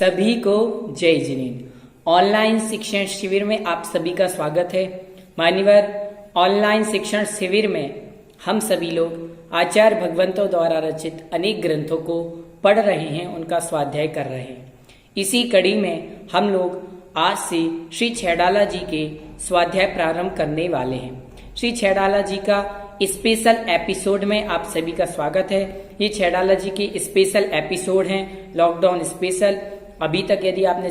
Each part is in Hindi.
सभी को जय जिनेन्द्र। ऑनलाइन शिक्षण शिविर में आप सभी का स्वागत है। मान्यवर, ऑनलाइन शिक्षण शिविर में हम सभी लोग आचार्य भगवंतों द्वारा रचित अनेक ग्रंथों को पढ़ रहे हैं, उनका स्वाध्याय कर रहे हैं। इसी कड़ी में हम लोग आज से श्री छैडाला जी के स्वाध्याय प्रारंभ करने वाले हैं। श्री छैडाला जी का स्पेशल एपिसोड में आप सभी का स्वागत है। ये छैडाला जी के स्पेशल एपिसोड हैं, लॉकडाउन स्पेशल। अभी तक यदि आपने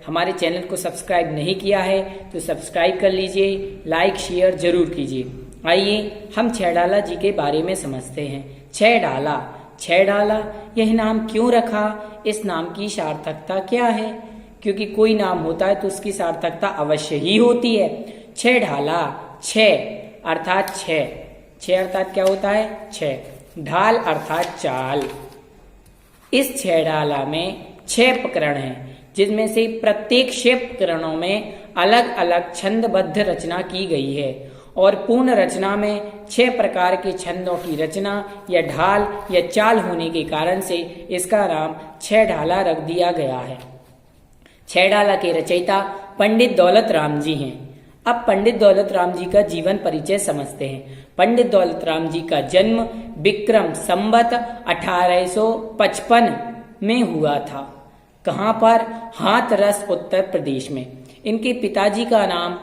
हमारे चैनल को सब्सक्राइब नहीं किया है तो सब्सक्राइब कर लीजिए, लाइक शेयर जरूर कीजिए। आइए हम छैडाला जी के बारे में समझते हैं। छैडाला यह नाम क्यों रखा, इस नाम की सार्थकता क्या है? क्योंकि कोई नाम होता है तो उसकी सार्थकता अवश्य ही होती है। छैडाला, अर्थात छह अर्थात क्या होता है? छह। ढाल अर्थात चाल। इस छैडाला में 6 प्रकरण हैं, जिसमें से प्रत्येक 6 प्रकरणों में अलग अलग छंदबद्ध रचना की गई है और पूर्ण रचना में 6 प्रकार के छंदों की रचना या ढाल या चाल होने के कारण से इसका नाम छैडाला रख दिया गया है। छैडाला के रचयिता पंडित दौलत राम जी हैं। अब पंडित दौलत राम जी का जीवन परिचय समझते हैं। पंडित दौलत राम जी का जन्म विक्रम संवत 1855 में हुआ था। कहाँ पर? हाथरस, उत्तर प्रदेश में। इनके पिताजी का नाम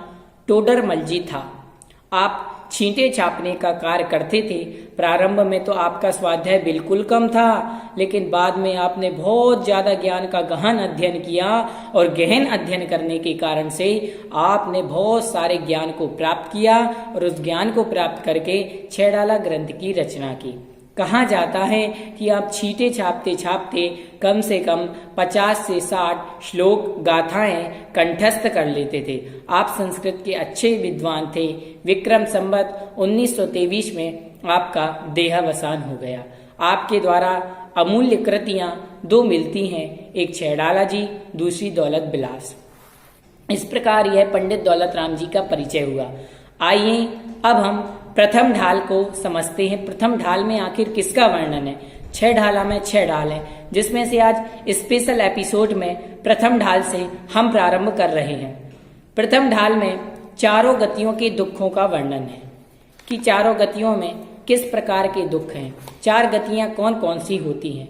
टोडरमल जी था। आप छींटे छापने का कार्य करते थे। प्रारंभ में तो आपका स्वाध्याय बिल्कुल कम था, लेकिन बाद में आपने बहुत ज्यादा ज्ञान का गहन अध्ययन किया और गहन अध्ययन करने के कारण से आपने बहुत सारे ज्ञान को प्राप्त किया और उस ज्ञान को प्राप्त करके छैडाला ग्रंथ की रचना की। कहा जाता है कि आप छींटे छापते छापते कम से कम 50 से 60 श्लोक गाथाएं कंठस्थ कर लेते थे। आप संस्कृत के अच्छे विद्वान थे। विक्रम संवत 1923 में आपका देहावसान हो गया। आपके द्वारा अमूल्य कृतियां 2 मिलती हैं, एक छैडाला जी, दूसरी दौलत बिलास। इस प्रकार यह पंडित दौलत राम जी का परिचय हुआ। आइए अब हम प्रथम ढाल को समझते हैं। प्रथम ढाल में आखिर किसका वर्णन है? 6 ढाला में 6 ढाल है, जिसमें से आज स्पेशल एपिसोड में प्रथम ढाल से हम प्रारंभ कर रहे हैं। प्रथम ढाल में चारों गतियों के दुखों का वर्णन है कि चारों गतियों में किस प्रकार के दुख हैं। 4 गतियां कौन कौन सी होती हैं?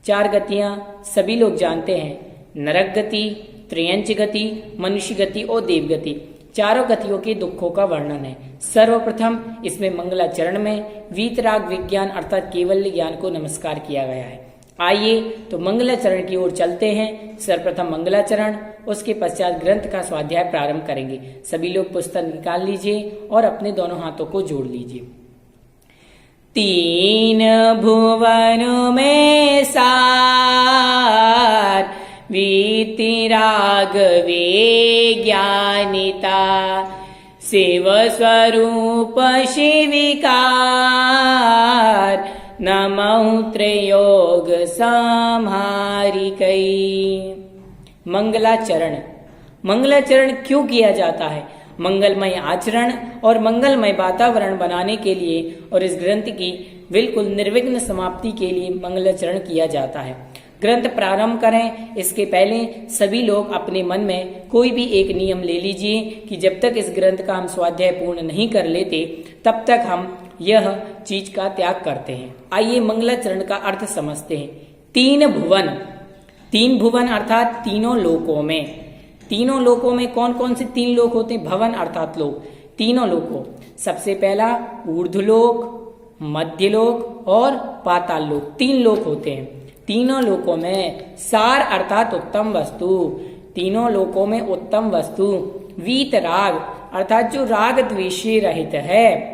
4 गतियां सभी लोग जानते हैं, नरक गति, त्रयंच गति, मनुष्य गति और देव गति। चारों गतियों के दुखों का वर्णन है। सर्वप्रथम इसमें मंगलाचरण में वीतराग विज्ञान अर्थात केवल्य ज्ञान को नमस्कार किया गया है। आइए तो मंगलाचरण की ओर चलते हैं। सर्वप्रथम मंगलाचरण, उसके पश्चात ग्रंथ का स्वाध्याय प्रारंभ करेंगे। सभी लोग पुस्तक निकाल लीजिए और अपने दोनों हाथों को जोड़ लीजिए। 3 भुवन में सार वीतिराग विज्ञानिता, शिव स्वरूप शिविकार, नमः त्रयोग संहारिकै। मंगलाचरण क्यों किया जाता है? मंगलमय आचरण और मंगलमय वातावरण बनाने के लिए और इस ग्रंथ की बिल्कुल निर्विघ्न समाप्ति के लिए मंगलाचरण किया जाता है। ग्रंथ प्रारंभ करें इसके पहले सभी लोग अपने मन में कोई भी एक नियम ले लीजिए कि जब तक इस ग्रंथ का हम स्वाध्याय पूर्ण नहीं कर लेते तब तक हम यह चीज का त्याग करते हैं। आइए मंगलाचरण का अर्थ समझते हैं। 3 भुवन अर्थात तीनों लोकों में कौन कौन से 3 लोक होते हैं? भवन अर्थात लोक। तीनों लोकों, सबसे पहला ऊर्ध्वलोक, मध्यलोक और पाताल लोक। 3 लोक होते हैं। तीनों लोकों में सार अर्थात उत्तम वस्तु, तीनों लोकों में उत्तम वस्तु। वीतराग अर्थात जो राग द्वेष से रहित है।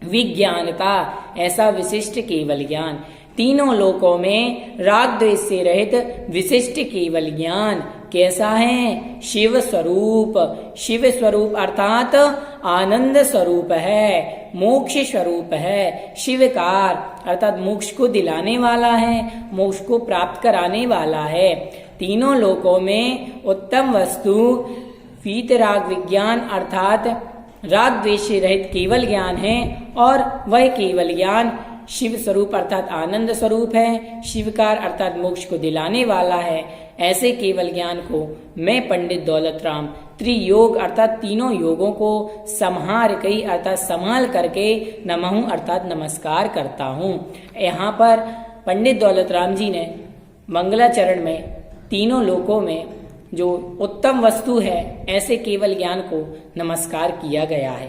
विज्ञानता, ऐसा विशिष्ट केवल ज्ञान। तीनों लोकों में राग द्वेष से रहित विशिष्ट केवल ज्ञान कैसा है? शिव स्वरूप अर्थात आनंद स्वरूप है, मोक्ष स्वरूप है। शिवकार अर्थात मोक्ष को दिलाने वाला है, मोक्ष को प्राप्त कराने वाला है। तीनों लोकों में उत्तम वस्तु वीतराग विज्ञान अर्थात राग द्वेष से रहित केवल ज्ञान है और वह केवल ज्ञान शिव स्वरूप अर्थात आनंद स्वरूप है, शिवकार अर्थात मोक्ष को दिलाने वाला है, ऐसे केवल ज्ञान को मैं पंडित दौलत राम त्रियोग अर्थात तीनों योगों को संहार कई अर्थात संभाल करके नमहु अर्थात नमस्कार करता हूँ। यहाँ पर पंडित दौलत राम जी ने मंगलाचरण में तीनों लोकों में जो उत्तम वस्तु है ऐसे केवल ज्ञान को नमस्कार किया गया है।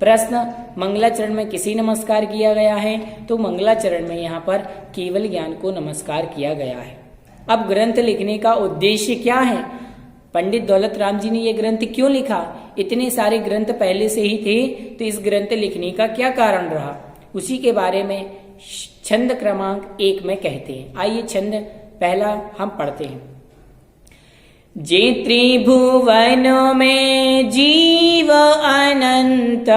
प्रश्न, मंगलाचरण में किसी नमस्कार किया गया है? तो मंगलाचरण में यहाँ पर केवल ज्ञान को नमस्कार किया गया है। अब ग्रंथ लिखने का उद्देश्य क्या है? पंडित दौलत राम जी ने ये ग्रंथ क्यों लिखा? इतने सारे ग्रंथ पहले से ही थे, तो इस ग्रंथ लिखने का क्या कारण रहा? उसी के बारे में छंद क्रमांक 1 में कहते हैं। आइए छंद पहला हम पढ़ते हैं। जे त्रिभुवन में जीव अनंत,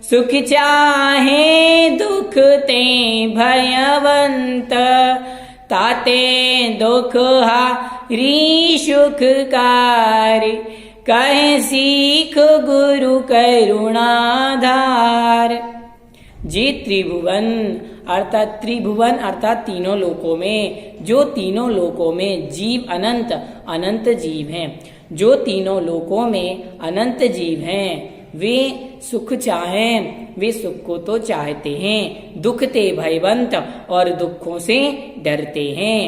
सुख चाहे दुख ते भयवंत, ताते दुख हारी सुखकारी, कहे सीख गुरु करुणाधार। जे त्रिभुवन अर्थात तीनों लोकों में, जो तीनों लोकों में जीव अनंत अनंत जीव हैं, जो तीनों लोकों में अनंत जीव हैं, वे सुख चाहें, वे सुख को तो चाहते हैं, दुख ते भयवंत और दुखों से डरते हैं।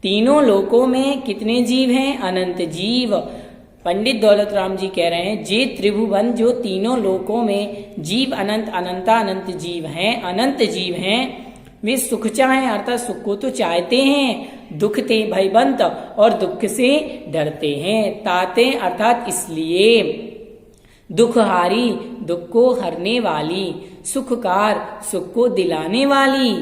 तीनों लोकों में कितने जीव हैं? अनंत जीव। पंडित दौलत राम जी कह रहे हैं जे त्रिभुवन, जो तीनों लोकों में जीव अनंत अनंत जीव हैं, अनंत जीव हैं, वे सुख चाहें अर्थात सुख को तो चाहते हैं, दुख ते भयवंत और दुख से डरते हैं। ताते अर्थात इसलिए, दुखहारी दुख को हरने वाली, सुखकार सुख को दिलाने वाली।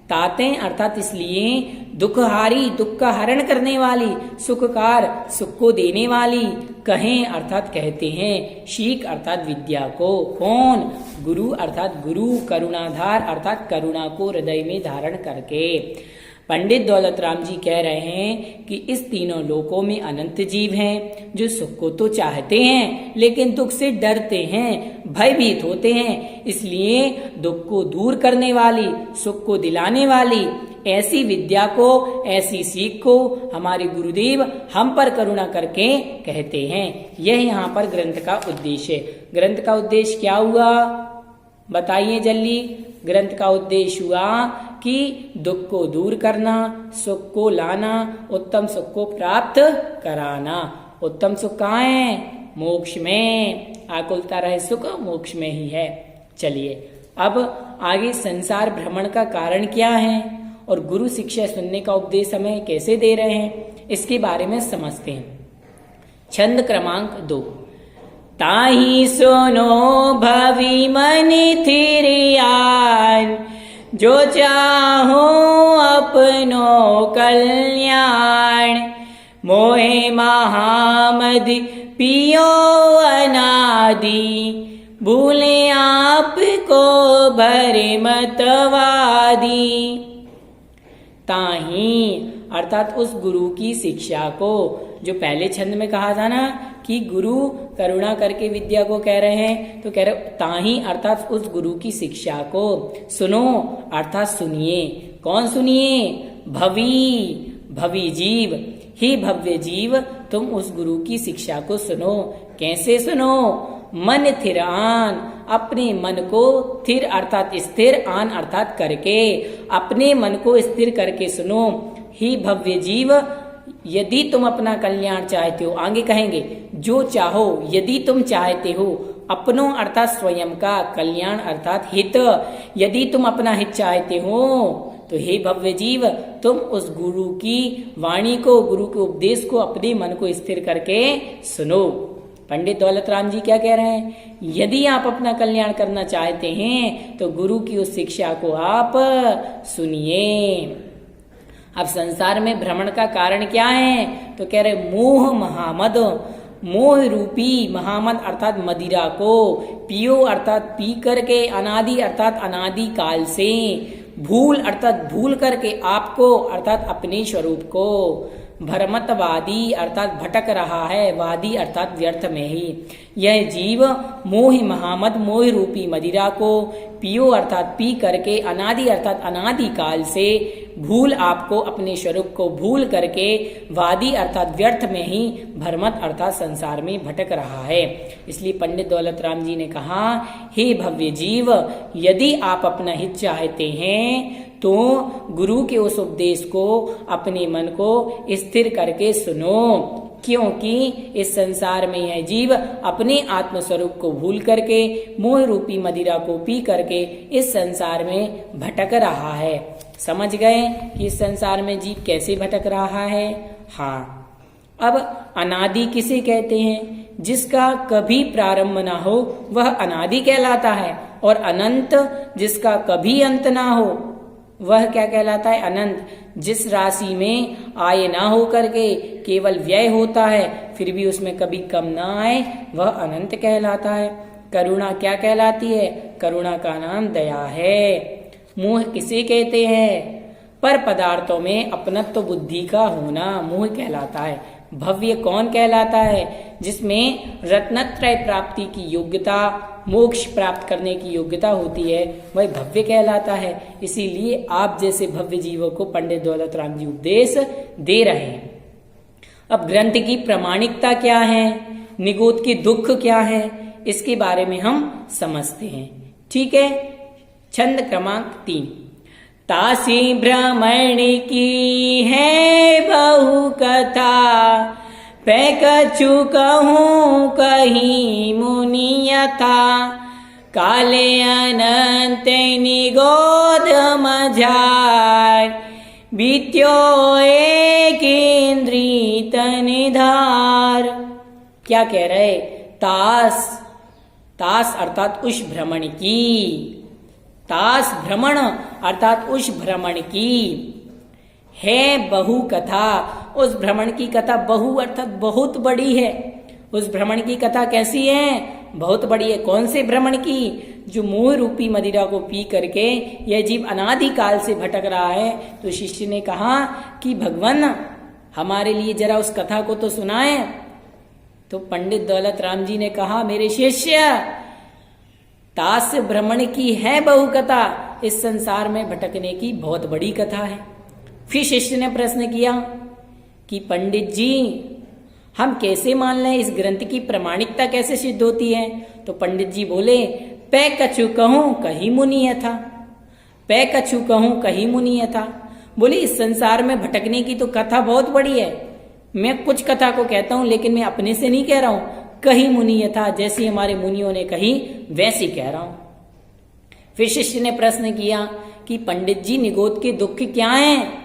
ताते अर्थात इसलिए, दुखहारी दुख का हरण करने वाली, सुखकार सुख को देने वाली। कहें अर्थात कहते हैं, शीख अर्थात विद्या को। कौन? गुरु अर्थात गुरु, करुणाधार अर्थात करुणा को हृदय में धारण करके। पंडित दौलत राम जी कह रहे हैं कि इस तीनों लोकों में अनंत जीव हैं, जो सुख को तो चाहते हैं लेकिन दुख से डरते हैं, भयभीत होते हैं। इसलिए दुख को दूर करने वाली, सुख को दिलाने वाली ऐसी विद्या को, ऐसी सीख को हमारे गुरुदेव हम पर करुणा करके कहते हैं। यह यहाँ पर ग्रंथ का उद्देश्य है। ग्रंथ का उद्देश्य क्या हुआ? बताइए जल्दी। ग्रंथ का उद्देश्य हुआ कि दुख को दूर करना, सुख को लाना, उत्तम सुख को प्राप्त कराना। उत्तम सुख कहाँ है? मोक्ष में। आकुलता रहे सुख मोक्ष में ही है। चलिए अब आगे संसार भ्रमण का कारण क्या है और गुरु शिक्षा सुनने का उपदेश हमें कैसे दे रहे हैं, इसके बारे में समझते हैं। छंद क्रमांक 2। ताही सुनो भवि मन थिरियान, जो चाहो अपनो कल्याण, मोहे महामद पियो अनादि, भूले आप को भरे मतवादी। ताही अर्थात उस गुरु की शिक्षा को, जो पहले छंद में कहा था ना कि गुरु करुणा करके विद्या को कह रहे हैं, तो कह रहे ताही अर्थात उस गुरु की शिक्षा को सुनो अर्थात सुनिए। कौन सुनिए? भवी जीव, हे भव्य जीव, तुम उस गुरु की शिक्षा को सुनो। कैसे सुनो? मन थिर आन, अपने मन को थिर अर्थात स्थिर, आन अर्थात करके, अपने मन को स्थिर करके सुनो। ही भव्य जीव, यदि तुम अपना कल्याण चाहते हो, आगे कहेंगे जो चाहो, यदि तुम चाहते हो अपनों अर्थात स्वयं का, कल्याण अर्थात हित, यदि तुम अपना हित चाहते हो तो हे भव्य जीव, तुम उस गुरु की वाणी को, गुरु के उपदेश को अपने मन को स्थिर करके सुनो। पंडित दौलत राम जी क्या कह रहे हैं? यदि आप अपना कल्याण करना चाहते हैं तो गुरु की उस शिक्षा को आप सुनिए। अब संसार में भ्रमण का कारण क्या है? तो कह रहे मोह महामद, मोह रूपी महामद अर्थात मदिरा को, पियो अर्थात पी करके, अनादि अर्थात अनादि काल से, भूल अर्थात भूल करके, आपको अर्थात अपने स्वरूप को, भ्रमतवादी अर्थात भटक रहा है, वादी अर्थात व्यर्थ में ही। यह जीव मोहि महामद मोह रूपी मदिरा को पियो अर्थात पी करके, अनादि अर्थात अनादि काल से, भूल आपको अपने स्वरूप को भूल करके, वादी अर्थात व्यर्थ में ही, भ्रमत अर्थात संसार में भटक रहा है। इसलिए पंडित दौलत राम जी ने कहा, हे भव्य जीव, यदि आप अपना हित चाहते हैं तो गुरु के उस उपदेश को अपने मन को स्थिर करके सुनो, क्योंकि इस संसार में यह जीव अपने आत्मस्वरूप को भूल करके, मोह रूपी मदिरा को पी करके इस संसार में भटक रहा है। समझ गए कि इस संसार में जीव कैसे भटक रहा है? हाँ। अब अनादि किसे कहते हैं? जिसका कभी प्रारंभ ना हो वह अनादि कहलाता है, और अनंत जिसका कभी अंत ना हो वह क्या कहलाता है? अनंत। जिस राशि में आय ना हो करके केवल व्यय होता है, फिर भी उसमें कभी कम ना आए, वह अनंत कहलाता है। करुणा क्या कहलाती है? करुणा का नाम दया है। मोह किसे कहते हैं? पर पदार्थों में अपनत्व बुद्धि का होना मोह कहलाता है। भव्य कौन कहलाता है? जिसमें रत्नत्रय प्राप्ति की योग्यता, मोक्ष प्राप्त करने की योग्यता होती है, वह भव्य कहलाता है। इसीलिए आप जैसे भव्य जीवों को पंडित दौलत राम जी उपदेश दे रहे हैं। अब ग्रंथ की प्रामाणिकता क्या है, निगोद के दुख क्या है, इसके बारे में हम समझते हैं। ठीक है। छंद क्रमांक 3। तासी भ्रमण की है बहु कथा, पै कछु कहूँ कहीं मुनि यथा, काले अनंत निगोद मझार, बीत्यो एक इंद्रिय निधार। क्या कह रहे? तास, तास अर्थात उस भ्रमण की, तास भ्रमण अर्थात उस भ्रमण की है बहु कथा, उस भ्रमण की कथा बहु अर्थात बहुत बड़ी है। उस भ्रमण की कथा कैसी है? बहुत बड़ी है। कौन से भ्रमण की? जो मोह रूपी मदिरा को पी करके यह जीव अनादि काल से भटक रहा है। तो शिष्य ने कहा कि भगवान हमारे लिए जरा उस कथा को तो सुनाए। तो पंडित दौलत राम जी ने कहा, मेरे शिष्य, तास भ्रमण की है बहु कथा, इस संसार में भटकने की बहुत बड़ी कथा है। फिर शिष्य ने प्रश्न किया कि पंडित जी, हम कैसे मान लें, इस ग्रंथ की प्रामाणिकता कैसे सिद्ध होती है? तो पंडित जी बोले, पै कछु कहूं कहीं मुनि यथा, पै कछु कहूं कहीं मुनि यथा। बोले इस संसार में भटकने की तो कथा बहुत बड़ी है, मैं कुछ कथा को कहता हूं, लेकिन मैं अपने से नहीं कह रहा हूं, कहीं मुनि यथा, जैसी हमारे मुनियों ने कही वैसी कह रहा हूं। फिर शिष्य ने प्रश्न किया कि पंडित जी, निगोद के दुख क्या हैं?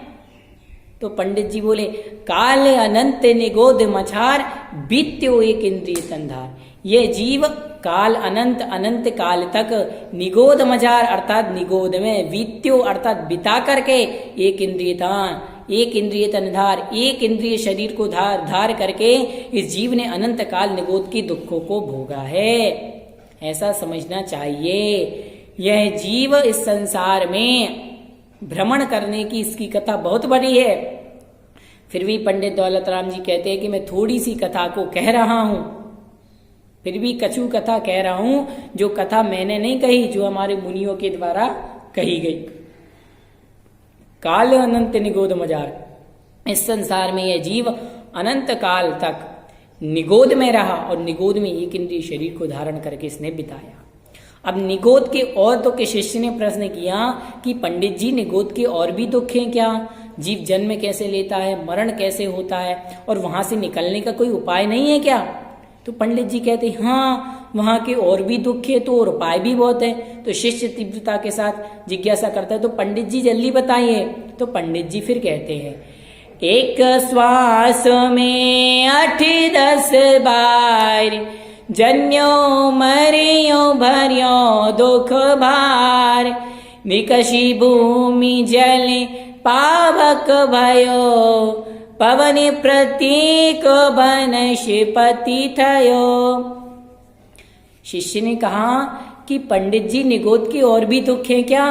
तो पंडित जी बोले, काल अनंत निगोद मछार, बीत्यो एक इंद्रिय तंधार। ये जीव काल अनंत, अनंत काल तक निगोद मजार अर्थात निगोद में, बीत्यो अर्थात बिता करके, एक इंद्रिय तान, एक इंद्रिय तनधार, एक इंद्रिय शरीर को धार करके इस जीव ने अनंत काल निगोद के दुखों को भोगा है। ऐसा समझना चाहिए। यह जीव इस संसार में भ्रमण करने की इसकी कथा बहुत बड़ी है। फिर भी पंडित दौलत राम जी कहते हैं कि मैं थोड़ी सी कथा को कह रहा हूं, फिर भी कछु कथा कह रहा हूं, जो कथा मैंने नहीं कही, जो हमारे मुनियों के द्वारा कही गई। काल अनंत निगोद मजार, इस संसार में यह जीव अनंत काल तक निगोद में रहा और निगोद में एक इंद्रिय शरीर को धारण करके इसने बिताया। अब निगोद के और दुख के शिष्य ने प्रश्न किया कि पंडित जी, निगोद के और भी दुख हैं क्या? जीव जन्म कैसे लेता है, मरण कैसे होता है, और वहां से निकलने का कोई उपाय नहीं है क्या? तो पंडित जी कहते हाँ, वहां के और भी दुख है, तो और उपाय भी बहुत है। तो शिष्य तीव्रता के साथ जिज्ञासा करता है, तो पंडित जी जल्दी बताइए। तो पंडित जी फिर कहते हैं, एक श्वास में 8-10 बार, जन्यो मरियो भरियो दुख भार, विकसी भूमि जल पावक भयो, पवन प्रतीक वनस्पति थयो। शिष्य ने कहा कि पंडित जी, निगोद के और भी दुख हैं क्या?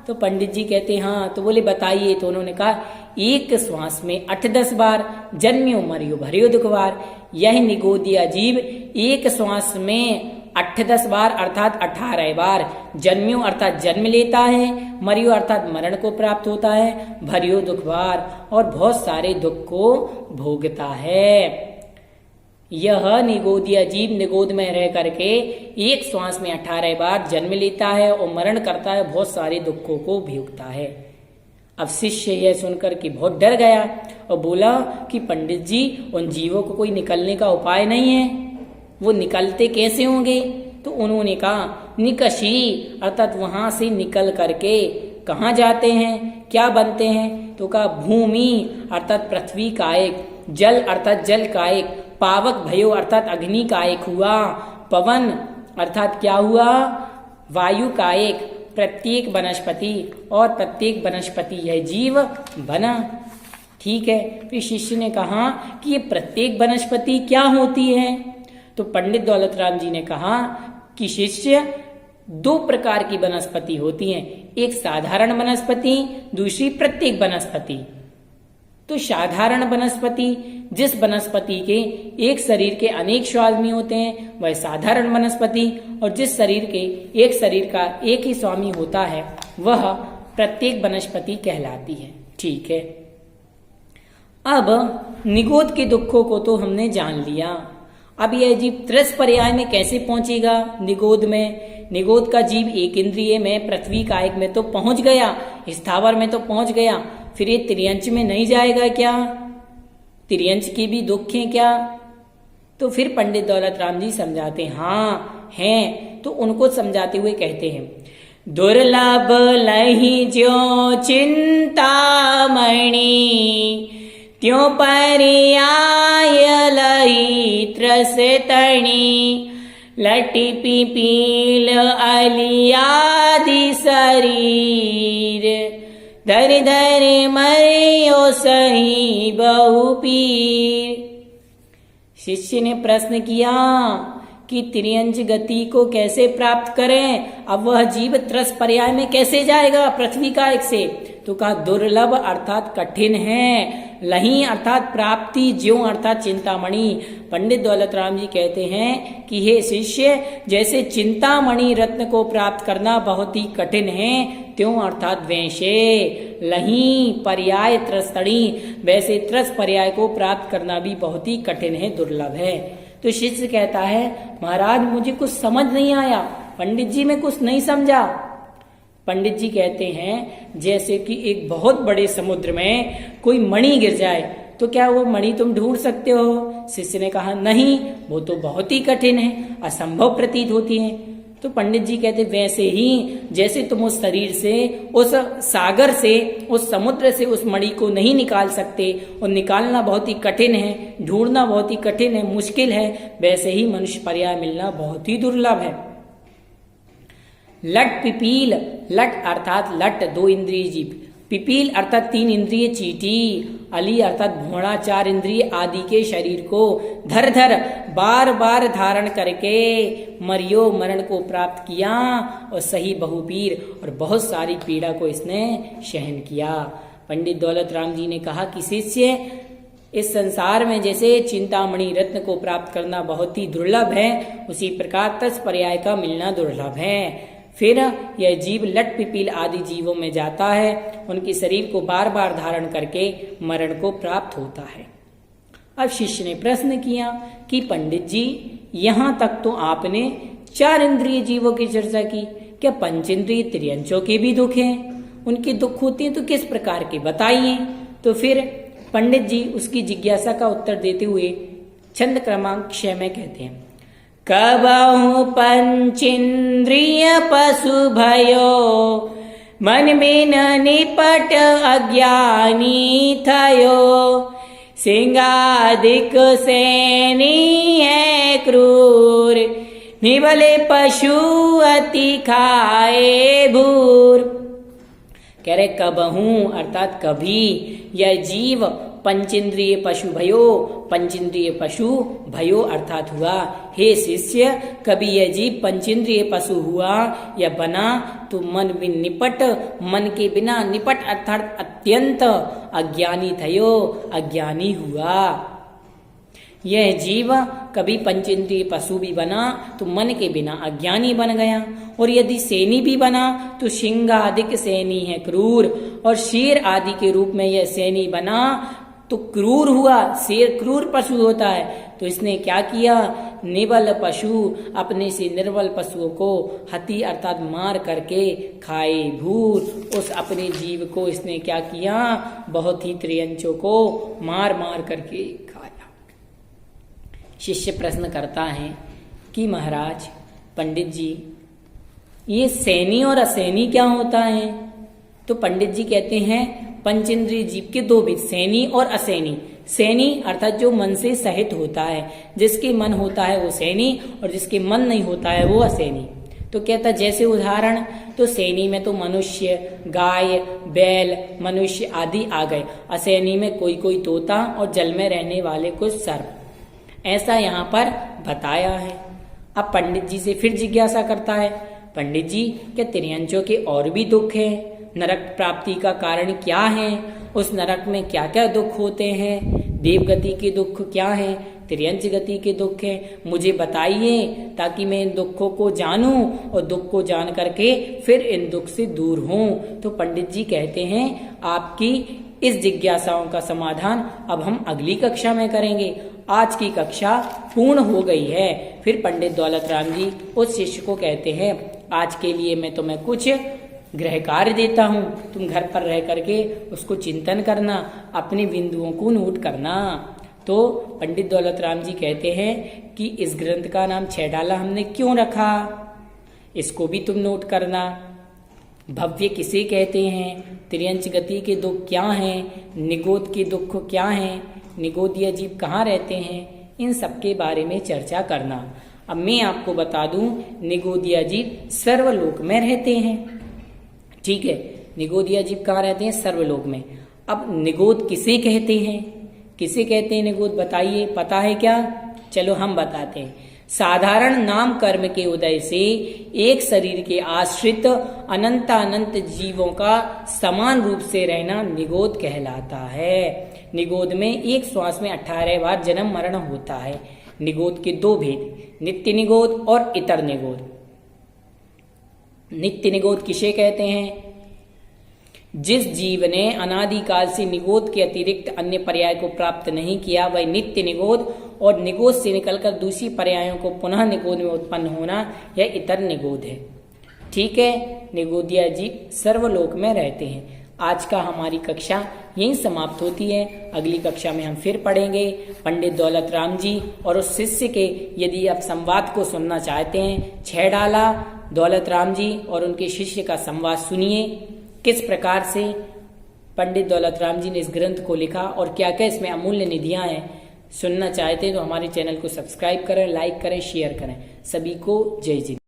तो पंडित जी कहते हाँ। तो बोले बताइए। तो उन्होंने कहा एक श्वास में 8-10 बार जन्म्यो मरियो भरियो दुख बार। यह निगोदिया जीव एक श्वास में 8-10 बार अर्थात 18 बार जन्म्यो अर्थात जन्म लेता है, मरियो अर्थात मरण को प्राप्त होता है, भरियो दुख बार और बहुत सारे दुख को भोगता है। यह निगोदिया जीव निगोद में रह करके एक श्वास में 18 बार जन्म लेता है और मरण करता है, बहुत सारे दुखों को भोगता है। अब शिष्य यह सुनकर के बहुत डर गया और बोला कि पंडित जी उन जीवों को कोई निकलने का उपाय नहीं है, वो निकलते कैसे होंगे? तो उन्होंने कहा निकशी अर्थात वहां से निकल करके कहाँ जाते हैं, क्या बनते हैं? तो कहा भूमि अर्थात पृथ्वी का एक, जल अर्थात जल का एक, पावक भयो अर्थात अग्नि का एक हुआ, पवन अर्थात क्या हुआ? वायु का एक, प्रत्येक वनस्पति और प्रत्येक वनस्पति यह जीव बना। ठीक है। फिर शिष्य ने कहा कि ये प्रत्येक वनस्पति क्या होती है? तो पंडित दौलत राम जी ने कहा कि शिष्य 2 प्रकार की वनस्पति होती हैं, एक साधारण वनस्पति, दूसरी प्रत्येक वनस्पति। तो साधारण वनस्पति जिस वनस्पति के एक शरीर के अनेक स्वामी होते हैं वह साधारण वनस्पति, और जिस शरीर के एक शरीर का एक ही स्वामी होता है वह प्रत्येक वनस्पति कहलाती है। ठीक है। अब निगोद के दुखों को तो हमने जान लिया। अब यह जीव त्रस पर्याय में कैसे पहुंचेगा? निगोद में, निगोद का जीव एक इंद्रिय में, पृथ्वी का एक में तो पहुंच गया, स्थावर में तो पहुंच गया, फिर ये त्रियंच में नहीं जाएगा क्या? त्रियंच के भी दुख हैं क्या? तो फिर पंडित दौलत राम जी समझाते हाँ हैं। तो उनको समझाते हुए कहते हैं दुर्लभ लही ज्यो चिंतामणि त्यों पर्याय लही त्रस तणी लटी पिपील अलियादि शरीर धर धर मरियो सही बहु पीर। शिष्य ने प्रश्न किया कि त्रियंच गति को कैसे प्राप्त करें? अब वह जीव त्रस पर्याय में कैसे जाएगा पृथ्वी का एक से? तो कहा दुर्लभ अर्थात कठिन है, लही अर्थात प्राप्ति, ज्यों अर्थात चिंतामणि। पंडित दौलत राम जी कहते हैं कि हे शिष्य, जैसे चिंतामणि रत्न को प्राप्त करना बहुत ही कठिन है, त्यों अर्थात वैसे लही पर्याय त्रस्तणी, वैसे त्रस पर्याय को प्राप्त करना भी बहुत ही कठिन है, दुर्लभ है। तो शिष्य कहता है महाराज मुझे कुछ समझ नहीं आया, पंडित जी मैं कुछ नहीं समझा। पंडित जी कहते हैं जैसे कि एक बहुत बड़े समुद्र में कोई मणि गिर जाए तो क्या वो मणि तुम ढूंढ सकते हो? शिष्य ने कहा नहीं, वो तो बहुत ही कठिन है, असंभव प्रतीत होती है। तो पंडित जी कहते वैसे ही जैसे तुम उस शरीर से, उस सागर से, उस समुद्र से उस मणि को नहीं निकाल सकते और निकालना बहुत ही कठिन है, ढूंढना बहुत ही कठिन है, मुश्किल है, वैसे ही मनुष्य पर्याय मिलना बहुत ही दुर्लभ है। लट पिपील, लट अर्थात लट 2 इंद्रिय जीव, पिपील अर्थात 3 इंद्रिय चींटी, अली अर्थात घोड़ा 4 इंद्रिय आदि के शरीर को धर धर बार बार धारण करके मरियो मरण को प्राप्त किया और सही बहुपीर, और बहुत सारी पीड़ा को इसने सहन किया। पंडित दौलत राम जी ने कहा कि शिष्य इस संसार में जैसे चिंतामणि रत्न को प्राप्त करना बहुत ही दुर्लभ है, उसी प्रकार तत्पर्याय पर्याय का मिलना दुर्लभ है। फिर यह जीव लट पिपील आदि जीवों में जाता है, उनके शरीर को बार बार धारण करके मरण को प्राप्त होता है। अब शिष्य ने प्रश्न किया कि पंडित जी यहाँ तक तो आपने 4 इंद्रिय जीवों की चर्चा की, क्या पंचेंद्रिय त्रियंचों के भी दुख हैं? उनके दुख होते हैं तो किस प्रकार के बताइए। तो फिर पंडित जी उसकी जिज्ञासा का उत्तर देते हुए छंद क्रमांक 6 में कहते हैं कबहु पंचेंद्रिय पशु भयो मन में न निपट अज्ञानी थयो सिंगादिक सैनी है क्रूर निबले पशु अति खाए भूर। कह रहे कबहू अर्थात कभी यह जीव पंचेंद्रिय पशु भयो, पंचेंद्रिय पशु भयो अर्थात हुआ। हे शिष्य, कभी यह जीव पंचेंद्रिय पशु हुआ या बना तो मन बिन निपट, मन के बिना निपट अर्थात अत्यंत अज्ञानी थयो, अज्ञानी हुआ। यह जीव कभी पंचेंद्रिय पशु भी बना तो मन के बिना अज्ञानी बन गया, और यदि सैनी भी बना तो सिंह आदि सैनी है क्रूर, और शेर आदि के रूप में यह सैनी बना तो क्रूर हुआ। शेर क्रूर पशु होता है, तो इसने क्या किया, निबल पशु अपने से निर्बल पशुओं को हति अर्थात मार करके खाए भूर। उस अपने जीव को इसने क्या किया, बहुत ही त्रियंचों को मार मार करके खाया। शिष्य प्रश्न करता है कि महाराज पंडित जी, ये सैनी और असैनी क्या होता है? तो पंडित जी कहते हैं पंचेंद्रिय जीव के दो भेद, सैनी और असैनी। सैनी अर्थात जो मन से सहित होता है, जिसके मन होता है वो सैनी, और जिसके मन नहीं होता है वो असैनी। तो कहता जैसे उदाहरण, तो सैनी में तो मनुष्य, गाय, बैल, मनुष्य आदि आ गए। असैनी में कोई कोई तोता और जल में रहने वाले कुछ सर्प, ऐसा यहाँ पर बताया है। अब पंडित जी से फिर जिज्ञासा करता है, पंडित जी क्या त्रियंचों के और भी दुख हैं? नरक प्राप्ति का कारण क्या है? उस नरक में क्या क्या दुख होते हैं? देवगति के दुख क्या है? त्रियंच गति के दुख है, मुझे बताइए ताकि मैं इन दुखों को जानूं, और दुख को जान करके फिर इन दुख से दूर हूं। तो पंडित जी कहते हैं आपकी इस जिज्ञासाओं का समाधान अब हम अगली कक्षा में करेंगे। आज की कक्षा पूर्ण हो गई है। फिर पंडित दौलत राम जी उस शिष्य को कहते हैं, आज के लिए मैं तुम्हें कुछ गृह कार्य देता हूँ, तुम घर पर रह करके उसको चिंतन करना, अपने बिंदुओं को नोट करना। तो पंडित दौलत राम जी कहते हैं कि इस ग्रंथ का नाम छह डाला हमने क्यों रखा, इसको भी तुम नोट करना। भव्य किसे कहते हैं? त्रियंच गति के दुख क्या हैं? निगोद के दुख क्या हैं? निगोदीय जीव कहाँ रहते हैं? इन सब के बारे में चर्चा करना। अब मैं आपको बता दूं, निगोदीय जीव सर्वलोक में रहते हैं। ठीक है, निगोदीय जीव कहाँ रहते हैं? सर्वलोक में। अब निगोद किसे कहते हैं? किसे कहते हैं निगोद, बताइए, पता है क्या? चलो हम बताते हैं। साधारण नाम कर्म के उदय से एक शरीर के आश्रित अनंत जीवों का समान रूप से रहना निगोद कहलाता है। निगोद में एक श्वास में 18 बार जन्म मरण होता है। निगोद के दो भेद, नित्य निगोद और इतर निगोद। नित्य निगोद किसे कहते हैं? जिस जीव ने अनादिकाल से निगोद के अतिरिक्त अन्य पर्याय को प्राप्त नहीं किया, वह नित्य निगोद, और निगोद से निकलकर दूसरी पर्यायों को पुनः निगोद में उत्पन्न होना, यह इतर निगोद है। ठीक है, निगोदीय जीव सर्वलोक में रहते हैं। आज का हमारी कक्षा यहीं समाप्त होती है। अगली कक्षा में हम फिर पढ़ेंगे पंडित दौलत राम जी और उस शिष्य के। यदि आप संवाद को सुनना चाहते हैं, छह डाला दौलत राम जी और उनके शिष्य का संवाद सुनिए, किस प्रकार से पंडित दौलत राम जी ने इस ग्रंथ को लिखा और क्या क्या इसमें अमूल्य निधियां हैं। सुनना चाहते हैं तो हमारे चैनल को सब्सक्राइब करें, लाइक करें, शेयर करें। सभी को जय जिंद।